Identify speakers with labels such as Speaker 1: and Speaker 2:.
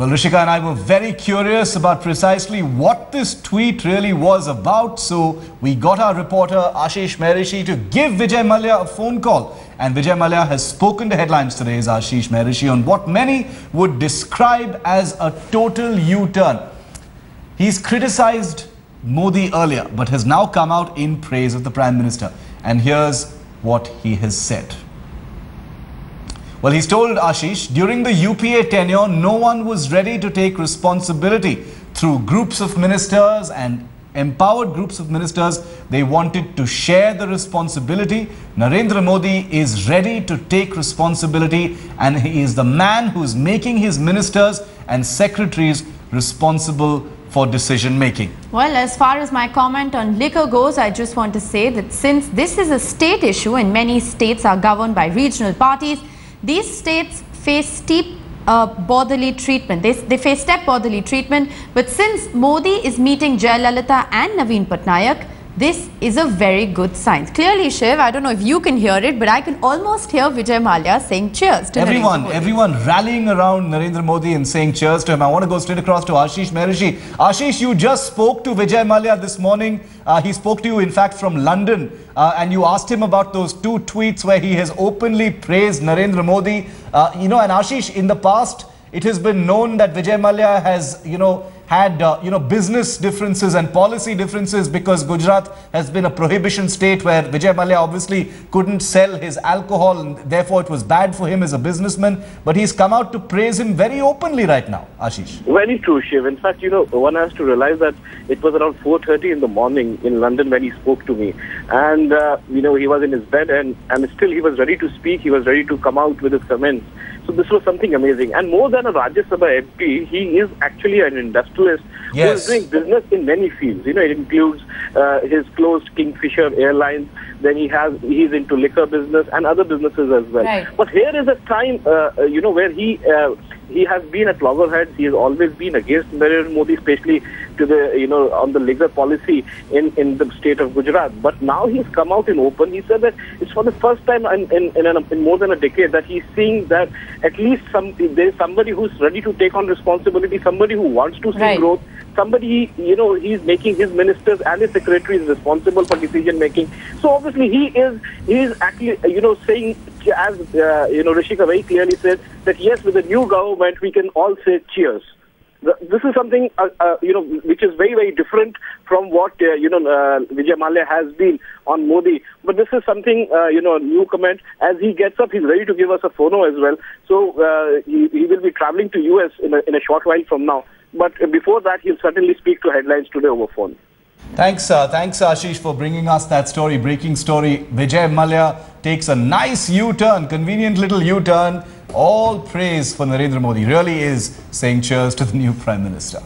Speaker 1: Well, Rishika and I were very curious about precisely what this tweet really was about. So we got our reporter Ashish Mehrishi to give Vijay Mallya a phone call. And Vijay Mallya has spoken to Headlines Today's Ashish Mehrishi on what many would describe as a total U-turn. He's criticized Modi earlier, but has now come out in praise of the Prime Minister. And here's what he has said. Well, he's told Ashish, during the UPA tenure, no one was ready to take responsibility. Through groups of ministers and empowered groups of ministers, they wanted to share the responsibility. Narendra Modi is ready to take responsibility, and he is the man who's making his ministers and secretaries responsible for decision making.
Speaker 2: Well, as far as my comment on liquor goes, I just want to say that since this is a state issue and many states are governed by regional parties, these states face steep bodily treatment. They face step bodily treatment. But since Modi is meeting Jayalalitha and Naveen Patnaik, this is a very good sign. Clearly, Shiv, I don't know if you can hear it, but I can almost hear Vijay Mallya saying cheers to
Speaker 1: everyone rallying around Narendra Modi and saying cheers to him. I want to go straight across to Ashish Mehrishi. Ashish, you just spoke to Vijay Mallya this morning. He spoke to you, in fact, from London. And you asked him about those two tweets where he has openly praised Narendra Modi. And Ashish, in the past, it has been known that Vijay Mallya has, had business differences and policy differences because Gujarat has been a prohibition state where Vijay Mallya obviously couldn't sell his alcohol, and therefore it was bad for him as a businessman. But he's come out to praise him very openly right now, Ashish.
Speaker 3: Very true, Shiv. In fact, one has to realize that it was around 4:30 in the morning in London when he spoke to me. And, he was in his bed and still he was ready to speak. He was ready to come out with his comments. So this was something amazing. And more than a Rajya Sabha MP, he is actually an industrialist who is doing business in many fields. It includes his closed Kingfisher Airlines. Then he's into liquor business and other businesses as well. Right. But here is a time, where he has been at loggerheads. He has always been against Narendra Modi, especially to the, on the liquor policy in the state of Gujarat. But now he's come out in open. He said that it's for the first time in more than a decade that he's seeing that at least there is somebody who's ready to take on responsibility, somebody who wants to see growth, somebody, he's making his ministers and his secretaries responsible for decision making. So obviously he is actually, saying, as, Rishika very clearly said, that yes, with the new government, we can all say cheers. This is something, which is very, very different from what, Vijay Mallya has been on Modi. But this is something, new comment. As he gets up, he's ready to give us a phono as well. So he will be traveling to US in a short while from now. But before that, he'll certainly speak to Headlines Today over phone.
Speaker 1: Thanks Ashish, for bringing us that story, breaking story. Vijay Mallya takes a nice U-turn, convenient little U-turn. All praise for Narendra Modi. Really is saying cheers to the new Prime Minister.